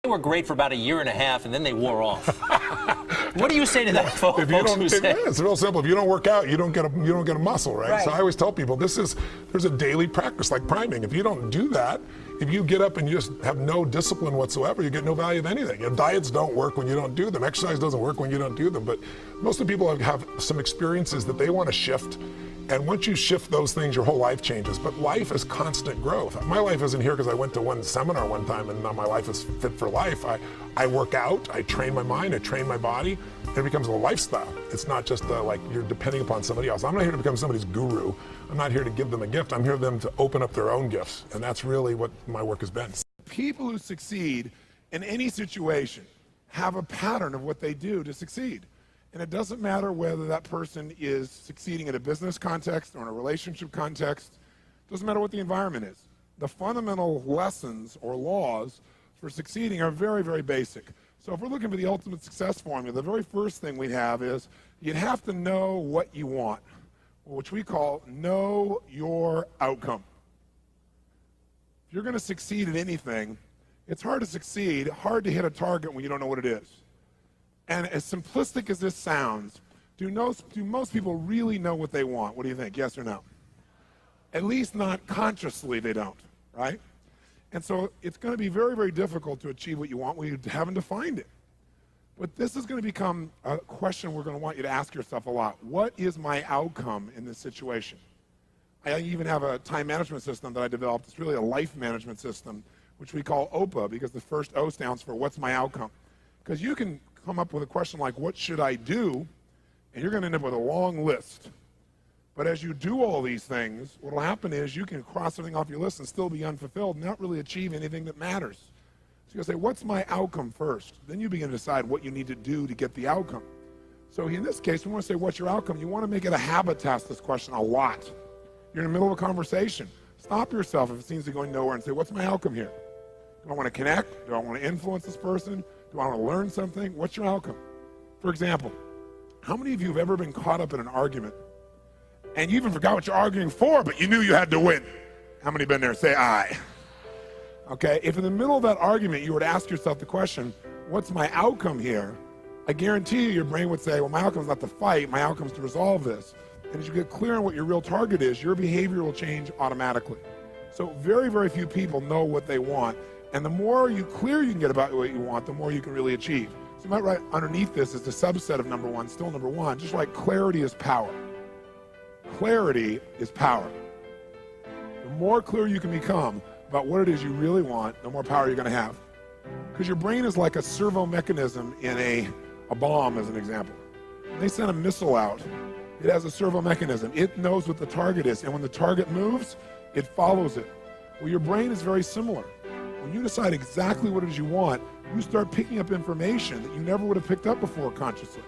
They were great for about a year and a half, and then they wore off. What do you say to that, folks? It's real simple. If you don't work out, you don't get a muscle, right? So I always tell people there's a daily practice like priming. If you don't do that, if you get up and you just have no discipline whatsoever, you get no value of anything. Your diets don't work when you don't do them. Exercise doesn't work when you don't do them. But most of the people have some experiences that they want to shift. And once you shift those things, your whole life changes. But life is constant growth. My life isn't here because I went to one seminar one time and now my life is fit for life. I work out, I train my mind, I train my body, and it becomes a lifestyle. It's not just like you're depending upon somebody else. I'm not here to become somebody's guru. I'm not here to give them a gift. I'm here for them to open up their own gifts. And that's really what my work has been. People who succeed in any situation have a pattern of what they do to succeed. And it doesn't matter whether that person is succeeding in a business context or in a relationship context. It doesn't matter what the environment is. The fundamental lessons or laws for succeeding are very, very basic. So if we're looking for the ultimate success formula, the very first thing we have is you'd have to know what you want, which we call know your outcome. If you're going to succeed at anything, it's hard to succeed, hard to hit a target when you don't know what it is. And as simplistic as this sounds, do most people really know what they want? What do you think, yes or no? At least not consciously they don't, right? And so it's going to be very, very difficult to achieve what you want when you haven't defined it. But this is going to become a question we're going to want you to ask yourself a lot. What is my outcome in this situation? I even have a time management system that I developed. It's really a life management system, which we call OPA, because the first O stands for what's my outcome? Because you can come up with a question like, what should I do? And you're going to end up with a long list. But as you do all these things, what will happen is you can cross something off your list and still be unfulfilled and not really achieve anything that matters. So you're going to say, what's my outcome first? Then you begin to decide what you need to do to get the outcome. So in this case, we want to say, what's your outcome? You want to make it a habit to ask this question a lot. You're in the middle of a conversation. Stop yourself if it seems to be going nowhere and say, what's my outcome here? Do I want to connect? Do I want to influence this person? Do I want to learn something? What's your outcome? For example, how many of you have ever been caught up in an argument and you even forgot what you're arguing for, but you knew you had to win? How many been there? Say aye. Okay, if in the middle of that argument you were to ask yourself the question, what's my outcome here? I guarantee you your brain would say, well, my outcome is not to fight, my outcome is to resolve this. And as you get clear on what your real target is, your behavior will change automatically. So very, very few people know what they want. And the more clear you can get about what you want, the more you can really achieve. So you might write underneath this is the subset of number one, still number one, just like clarity is power. Clarity is power. The more clear you can become about what it is you really want, the more power you're going to have. Because your brain is like a servo mechanism in a bomb, as an example. When they send a missile out, it has a servo mechanism. It knows what the target is, and when the target moves, it follows it. Well, your brain is very similar. When you decide exactly what it is you want, you start picking up information that you never would have picked up before consciously.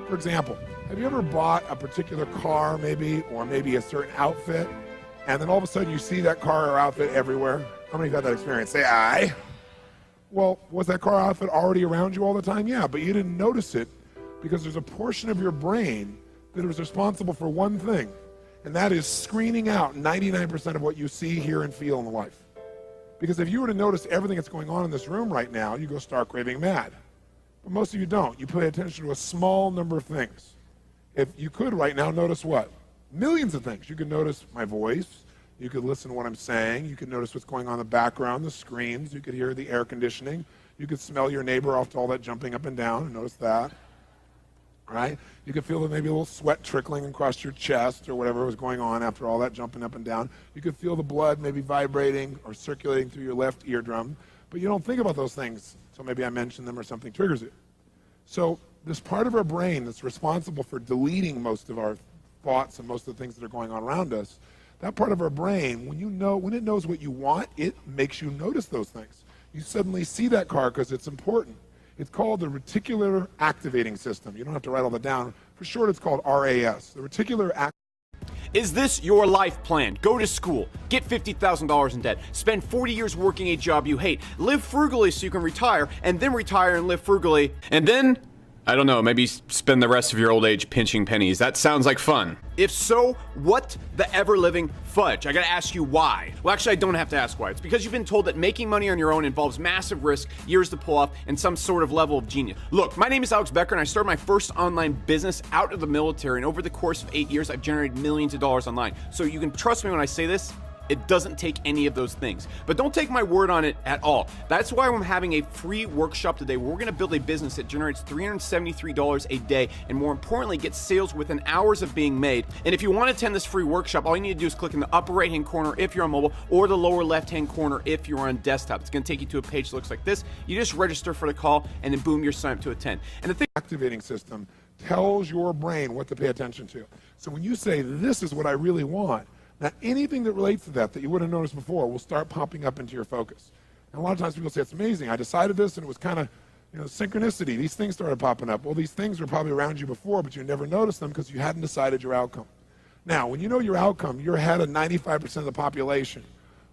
For example, have you ever bought a particular car maybe, or maybe a certain outfit, and then all of a sudden you see that car or outfit everywhere? How many have had that experience? Say aye. Well, was that car or outfit already around you all the time? Yeah, but you didn't notice it because there's a portion of your brain that is responsible for one thing, and that is screening out 99% of what you see, hear, and feel in life. Because if you were to notice everything that's going on in this room right now, you go stark raving mad. But most of you don't. You pay attention to a small number of things. If you could right now notice what? Millions of things. You could notice my voice. You could listen to what I'm saying. You could notice what's going on in the background, the screens. You could hear the air conditioning. You could smell your neighbor off to all that jumping up and down and notice that. Right? You could feel maybe a little sweat trickling across your chest or whatever was going on after all that jumping up and down. You could feel the blood maybe vibrating or circulating through your left eardrum, but you don't think about those things. So maybe I mention them or something triggers it. So this part of our brain that's responsible for deleting most of our thoughts and most of the things that are going on around us, that part of our brain, when it knows what you want, it makes you notice those things. You suddenly see that car because it's important. It's called the reticular activating system. You don't have to write all that down. For short, it's called RAS. The reticular Is this your life plan? Go to school, get $50,000 in debt, spend 40 years working a job you hate, live frugally so you can retire, and then retire and live frugally, and then I don't know, maybe spend the rest of your old age pinching pennies. That sounds like fun. If so, what the ever-living fudge? I gotta ask you why. Well, actually, I don't have to ask why. It's because you've been told that making money on your own involves massive risk, years to pull off, and some sort of level of genius. Look, my name is Alex Becker, and I started my first online business out of the military, and over the course of 8 years, I've generated millions of dollars online. So you can trust me when I say this. It doesn't take any of those things. But don't take my word on it at all. That's why I'm having a free workshop today where we're gonna build a business that generates $373 a day, and more importantly, get sales within hours of being made. And if you wanna attend this free workshop, all you need to do is click in the upper right-hand corner if you're on mobile, or the lower left-hand corner if you're on desktop. It's gonna take you to a page that looks like this. You just register for the call, and then boom, you're signed up to attend. And the thing Activating system tells your brain what to pay attention to. So when you say, this is what I really want, now anything that relates to that you wouldn't have noticed before will start popping up into your focus. And a lot of times people say, it's amazing, I decided this and it was kind of, synchronicity. These things started popping up. Well, these things were probably around you before, but you never noticed them because you hadn't decided your outcome. Now, when you know your outcome, you're ahead of 95% of the population,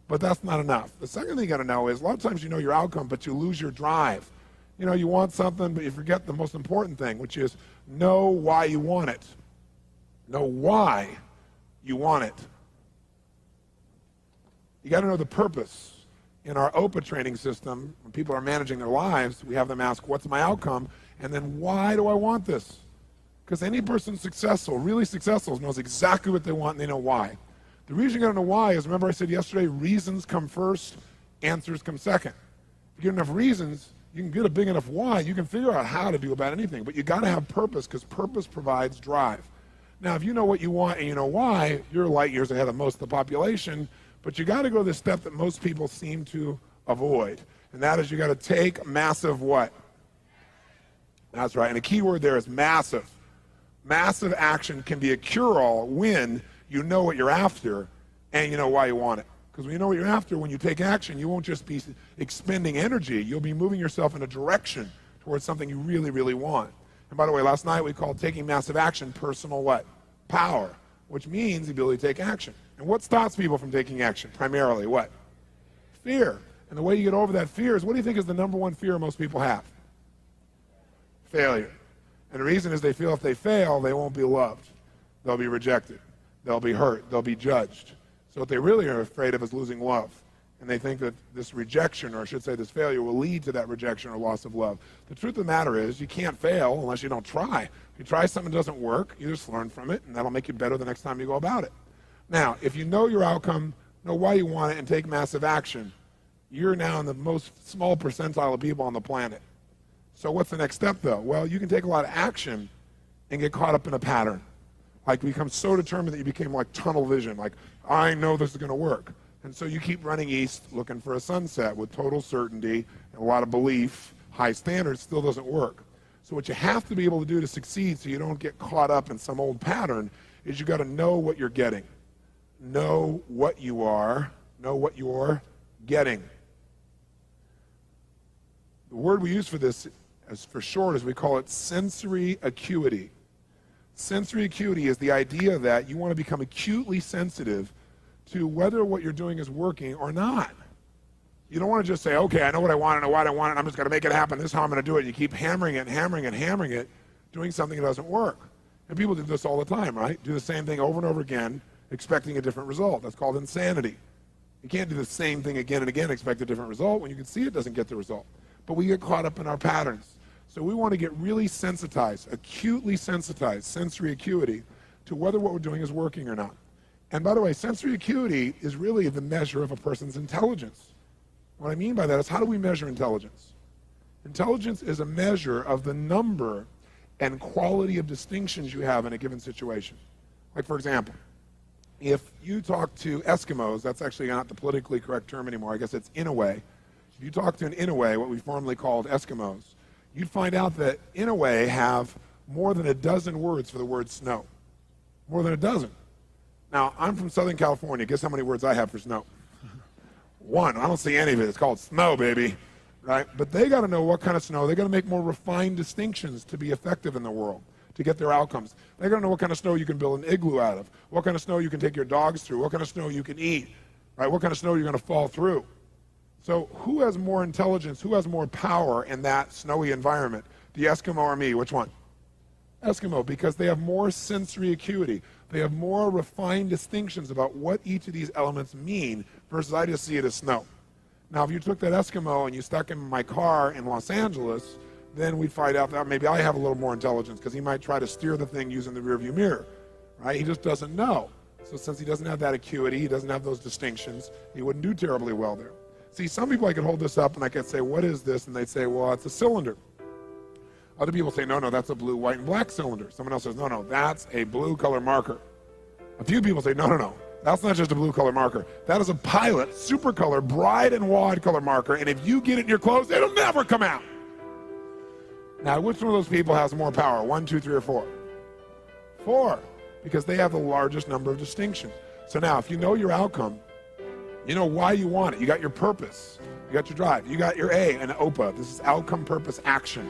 but that's not enough. The second thing you gotta know is, a lot of times you know your outcome, but you lose your drive. You want something, but you forget the most important thing, which is know why you want it. Know why you want it. You got to know the purpose. In our OPA training system, when people are managing their lives, we have them ask, what's my outcome? And then, why do I want this? Because any person successful, really successful, knows exactly what they want and they know why. The reason you got to know why is, remember I said yesterday, reasons come first, answers come second. If you get enough reasons, you can get a big enough why, you can figure out how to do about anything. But you got to have purpose, because purpose provides drive. Now, if you know what you want and you know why, you're light years ahead of most of the population. But you got to go the step that most people seem to avoid, and that is you got to take massive what? That's right, and the key word there is massive. Massive action can be a cure-all when you know what you're after and you know why you want it. Because when you know what you're after, when you take action, you won't just be expending energy, you'll be moving yourself in a direction towards something you really, really want. And by the way, last night we called taking massive action personal what? Power, which means the ability to take action. And what stops people from taking action? Primarily what? Fear. And the way you get over that fear is, what do you think is the number one fear most people have? Failure. And the reason is they feel if they fail, they won't be loved. They'll be rejected. They'll be hurt. They'll be judged. So what they really are afraid of is losing love. And they think that this rejection, or I should say this failure, will lead to that rejection or loss of love. The truth of the matter is, you can't fail unless you don't try. If you try something that doesn't work, you just learn from it, and that'll make you better the next time you go about it. Now, if you know your outcome, know why you want it, and take massive action, you're now in the most small percentile of people on the planet. So what's the next step, though? Well, you can take a lot of action and get caught up in a pattern. Like, become so determined that you became like tunnel vision, like, I know this is going to work. And so you keep running east looking for a sunset with total certainty and a lot of belief, high standards, still doesn't work. So what you have to be able to do to succeed so you don't get caught up in some old pattern is you got to know what you're getting. Know what you are, know what you're getting. The word we use for this, as for short, is we call it sensory acuity. Sensory acuity is the idea that you want to become acutely sensitive to whether what you're doing is working or not. You don't want to just say, okay, I know what I want, I know why I want it, I'm just going to make it happen, this is how I'm going to do it. You keep hammering it and hammering it and hammering it, doing something that doesn't work. And people do this all the time, right? Do the same thing over and over again, expecting a different result. That's called insanity. You can't do the same thing again and again, expect a different result when you can see it doesn't get the result. But we get caught up in our patterns. So we want to get really sensitized, acutely sensitized, sensory acuity, to whether what we're doing is working or not. And by the way, sensory acuity is really the measure of a person's intelligence. What I mean by that is, how do we measure intelligence? Intelligence is a measure of the number and quality of distinctions you have in a given situation. Like, for example, if you talk to Eskimos, that's actually not the politically correct term anymore, I guess it's Inouye. If you talk to an Inouye, what we formerly called Eskimos, you'd find out that Inouye have more than a dozen words for the word snow. More than a dozen. Now, I'm from Southern California. Guess how many words I have for snow? One. I don't see any of it. It's called snow, baby. Right? But they got to know what kind of snow. They got to make more refined distinctions to be effective in the world, to get their outcomes. They got to know what kind of snow you can build an igloo out of, what kind of snow you can take your dogs through, what kind of snow you can eat, right? What kind of snow you're going to fall through. So who has more intelligence, who has more power in that snowy environment The Eskimo or me, which one? Eskimo, because they have more sensory acuity. They have more refined distinctions about what each of these elements mean versus I just see it as snow. Now, if you took that Eskimo and you stuck him in my car in Los Angeles, then we'd find out that maybe I have a little more intelligence because he might try to steer the thing using the rearview mirror, right? He just doesn't know. So since he doesn't have that acuity, he doesn't have those distinctions, he wouldn't do terribly well there. See, some people I could hold this up and I could say, what is this? And they'd say, well, it's a cylinder. Other people say, no, that's a blue, white, and black cylinder. Someone else says, no, that's a blue color marker. A few people say, no, that's not just a blue color marker. That is a Pilot super color, bride and wide color marker, and if you get it in your clothes, it'll never come out. Now, which one of those people has more power? 1, 2, 3, or 4? 4, because they have the largest number of distinctions. So now, if you know your outcome, you know why you want it. You got your purpose. You got your drive. You got your A, an OPA. This is outcome, purpose, action.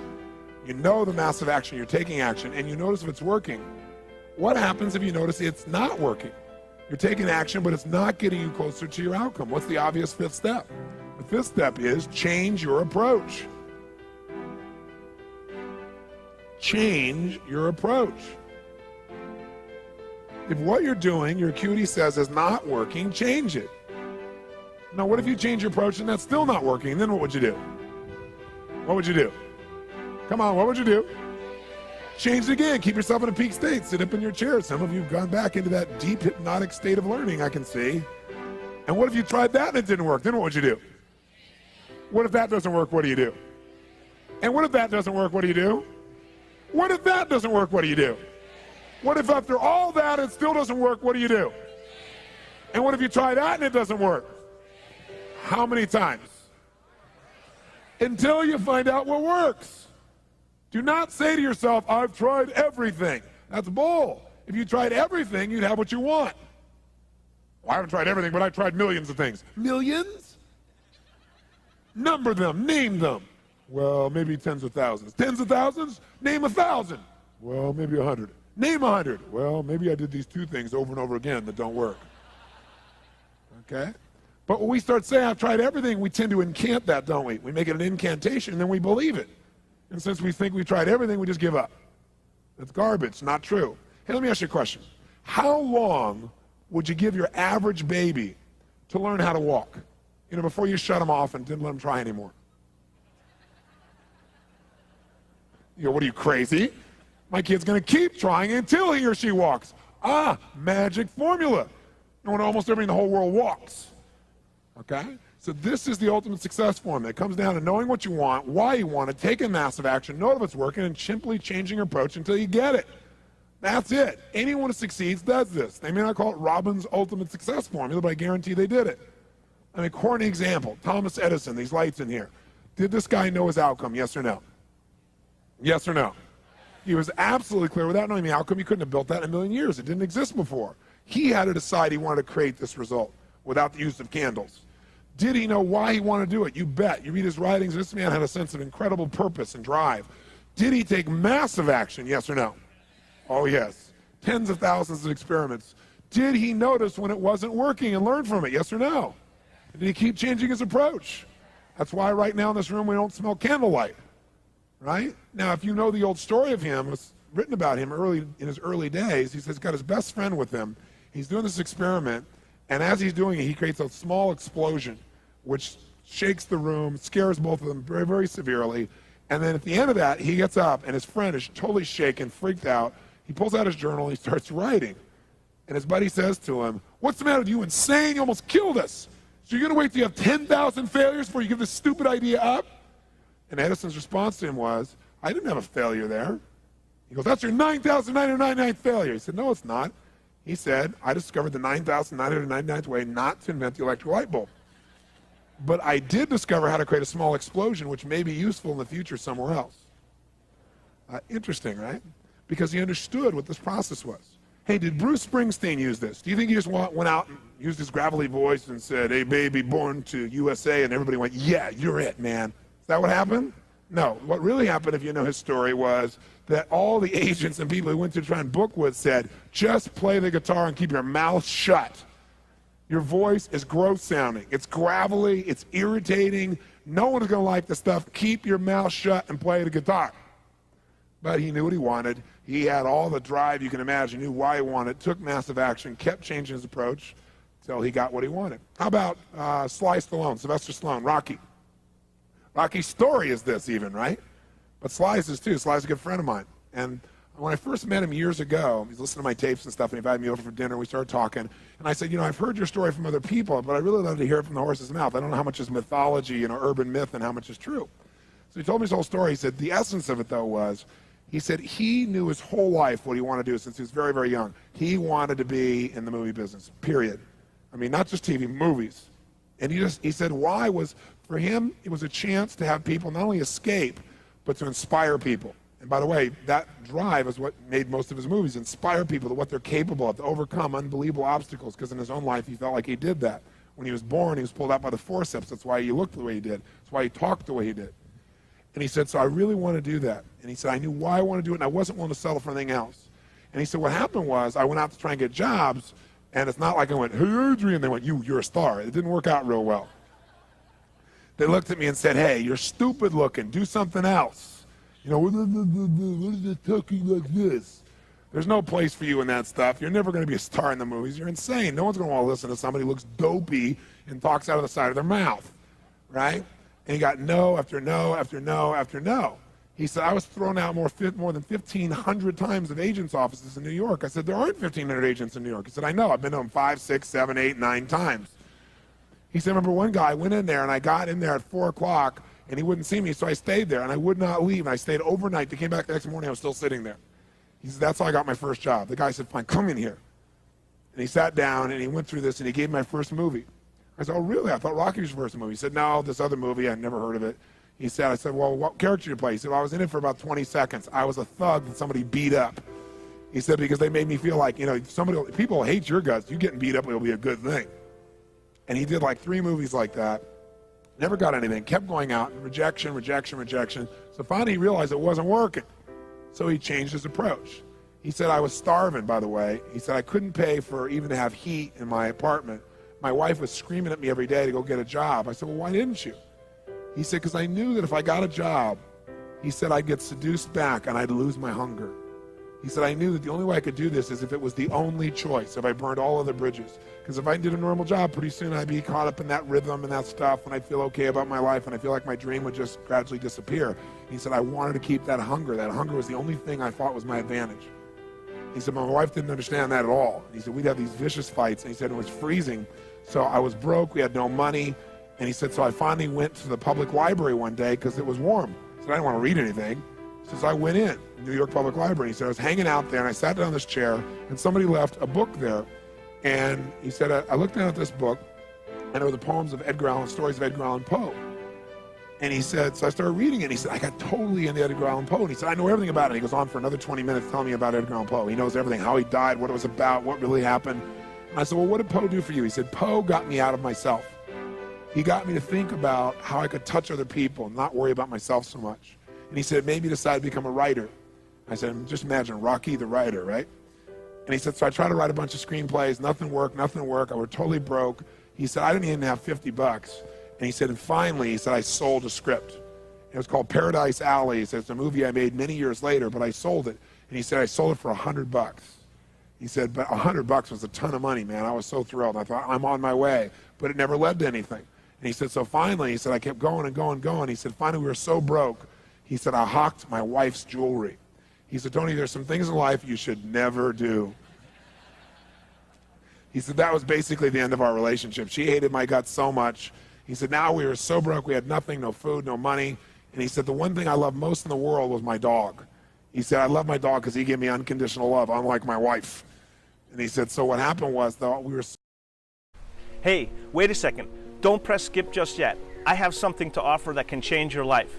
You know the massive action. You're taking action, and you notice if it's working. What happens if you notice it's not working? You're taking action, but it's not getting you closer to your outcome. What's the obvious 5th step? The 5th step is change your approach. Change your approach. If what you're doing, your acuity says is not working, change it. Now, what if you change your approach and that's still not working? Then what would you do? What would you do? Come on, what would you do? Change it again. Keep yourself in a peak state. Sit up in your chair. Some of you have gone back into that deep hypnotic state of learning, I can see. And what if you tried that and it didn't work? Then what would you do? What if that doesn't work? What do you do? And what if that doesn't work? What do you do? What if that doesn't work? What do you do? What if after all that it still doesn't work? What do you do? And what if you try that and it doesn't work? How many times? Until you find out what works. Do not say to yourself, I've tried everything. That's bull. If you tried everything, you'd have what you want. Well, I haven't tried everything, but I've tried millions of things. Millions? Number them, name them. Well, maybe tens of thousands. Tens of thousands? Name 1,000. Well, maybe 100. Name 100. Well, maybe I did these 2 things over and over again that don't work. Okay? But when we start saying, I've tried everything, we tend to incant that, don't we? We make it an incantation, and then we believe it. And since we think we've tried everything, we just give up. That's garbage, not true. Hey, let me ask you a question. How long would you give your average baby to learn how to walk? You know, before you shut them off and didn't let them try anymore. You go, what are you, crazy? My kid's going to keep trying until he or she walks. Ah, magic formula. And when almost everybody in the whole world walks. Okay? So this is the ultimate success formula. It comes down to knowing what you want, why you want it, taking massive action, know if it's working, and simply changing your approach until you get it. That's it. Anyone who succeeds does this. They may not call it Robbins' ultimate success formula, but I guarantee they did it. I mean, corny example. Thomas Edison, these lights in here. Did this guy know his outcome, yes or no? Yes or no? He was absolutely clear. Without knowing the outcome, he couldn't have built that in a million years. It didn't exist before. He had to decide he wanted to create this result without the use of candles. Did he know why he wanted to do it? You bet. You read his writings, this man had a sense of incredible purpose and drive. Did he take massive action, yes or no? Oh, yes. Tens of thousands of experiments. Did he notice when it wasn't working and learn from it, yes or no? Did he keep changing his approach? That's why right now in this room we don't smell candlelight, right? Now, if you know the old story of him, it's written about him in his early days. He says he's got his best friend with him. He's doing this experiment, and as he's doing it, he creates a small explosion, which shakes the room, scares both of them very, very severely. And then at the end of that, he gets up, and his friend is totally shaken, freaked out. He pulls out his journal, and he starts writing. And his buddy says to him, what's the matter with you? Insane? You almost killed us. So you're going to wait till you have 10,000 failures before you give this stupid idea up? And Edison's response to him was, I didn't have a failure there. He goes, that's your 9,999th failure. He said, no, it's not. He said, I discovered the 9,999th way not to invent the electric light bulb. But I did discover how to create a small explosion, which may be useful in the future somewhere else. Interesting, right? Because he understood what this process was. Hey, did Bruce Springsteen use this? Do you think he just went out and used his gravelly voice and said, hey, baby, born to USA, and everybody went, yeah, you're it, man? Is that what happened? No. What really happened, if you know his story, was that all the agents and people he went to try and book with said, just play the guitar and keep your mouth shut. Your voice is gross sounding. It's gravelly. It's irritating. No one is going to like the stuff. Keep your mouth shut and play the guitar. But he knew what he wanted. He had all the drive you can imagine, knew why he wanted, took massive action, kept changing his approach until he got what he wanted. How about Sly Stallone, Sylvester Stallone, Rocky? Rocky's story is this even, right? But Sly's is too. Sly's a good friend of mine. And when I first met him years ago, he's listening to my tapes and stuff, and he invited me over for dinner. We started talking. And I said, you know, I've heard your story from other people, but I really love to hear it from the horse's mouth. I don't know how much is mythology, you know, urban myth, and how much is true. So he told me his whole story. He said the essence of it, though, was he said he knew his whole life what he wanted to do since he was very, very young. He wanted to be in the movie business, period. I mean, not just TV, movies. And he said why was, for him, it was a chance to have people not only escape, but to inspire people. And by the way, that drive is what made most of his movies, inspire people to what they're capable of, to overcome unbelievable obstacles, because in his own life, he felt like he did that. When he was born, he was pulled out by the forceps. That's why he looked the way he did. That's why he talked the way he did. And he said, so I really want to do that. And he said, I knew why I wanted to do it, and I wasn't willing to settle for anything else. And he said, what happened was, I went out to try and get jobs, and it's not like I went, hey, Adrian, they went, you're a star. It didn't work out real well. They looked at me and said, hey, you're stupid looking, do something else. You know, what is it talking like this? There's no place for you in that stuff. You're never going to be a star in the movies. You're insane. No one's going to want to listen to somebody who looks dopey and talks out of the side of their mouth, right? And he got no after no after no after no. He said, I was thrown out more than 1,500 times of agents' offices in New York. I said, there aren't 1,500 agents in New York. He said, I know. I've been to them 5, 6, 7, 8, 9 times. He said, remember one guy, I went in there, and I got in there at 4 o'clock, and he wouldn't see me, so I stayed there, and I would not leave. And I stayed overnight. They came back the next morning. I was still sitting there. He said, that's how I got my first job. The guy said, fine, come in here. And he sat down, and he went through this, and he gave me my first movie. I said, oh, really? I thought Rocky was your first movie. He said, no, this other movie, I'd never heard of it. He said, I said, well, what character did you play? He said, well, I was in it for about 20 seconds. I was a thug that somebody beat up. He said, because they made me feel like, you know, people hate your guts. You getting beat up will be a good thing. And he did like 3 movies like that. Never got anything. Kept going out. Rejection, rejection, rejection. So finally he realized it wasn't working. So he changed his approach. He said, I was starving, by the way. He said, I couldn't pay for even to have heat in my apartment. My wife was screaming at me every day to go get a job. I said, well, why didn't you? He said, because I knew that if I got a job, he said, I'd get seduced back and I'd lose my hunger. He said, I knew that the only way I could do this is if it was the only choice, if I burned all other bridges. Because if I did a normal job, pretty soon I'd be caught up in that rhythm and that stuff, and I'd feel okay about my life, and I feel like my dream would just gradually disappear. He said, I wanted to keep that hunger. That hunger was the only thing I thought was my advantage. He said, my wife didn't understand that at all. He said, we'd have these vicious fights, and he said, it was freezing. So I was broke, we had no money, and he said, so I finally went to the public library one day because it was warm. He said, I didn't want to read anything. He says, I went in, New York Public Library. He said, I was hanging out there, and I sat down in this chair, and somebody left a book there. And he said, I looked down at this book, and it were the poems of Edgar Allan, stories of Edgar Allan Poe. And he said, so I started reading it, and he said, I got totally into Edgar Allan Poe. And he said, I know everything about it. And he goes on for another 20 minutes telling me about Edgar Allan Poe. He knows everything, how he died, what it was about, what really happened. And I said, well, what did Poe do for you? He said, Poe got me out of myself. He got me to think about how I could touch other people and not worry about myself so much. And he said, it made me decide to become a writer. I said, just imagine Rocky the writer, right? And he said, so I tried to write a bunch of screenplays, nothing worked. I was totally broke. He said, I didn't even have $50. And he said, and finally, he said, I sold a script. It was called Paradise Alley. He said, it's a movie I made many years later, but I sold it. And he said, I sold it for $100. He said, but $100 was a ton of money, man. I was so thrilled. I thought, I'm on my way. But it never led to anything. And he said, so finally, he said, I kept going and going and going. He said, finally, we were so broke. He said, I hawked my wife's jewelry. He said, Tony, there's some things in life you should never do. He said, that was basically the end of our relationship. She hated my guts so much. He said, now we were so broke, we had nothing, no food, no money. And he said, the one thing I loved most in the world was my dog. He said, I love my dog because he gave me unconditional love, unlike my wife. And he said, so what happened was, though, we were... Hey, wait a second. Don't press skip just yet. I have something to offer that can change your life.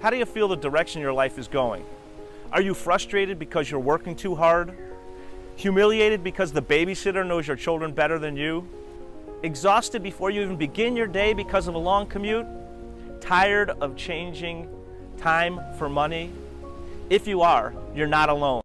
How do you feel the direction your life is going? Are you frustrated because you're working too hard? Humiliated because the babysitter knows your children better than you? Exhausted before you even begin your day because of a long commute? Tired of changing time for money? If you are, you're not alone.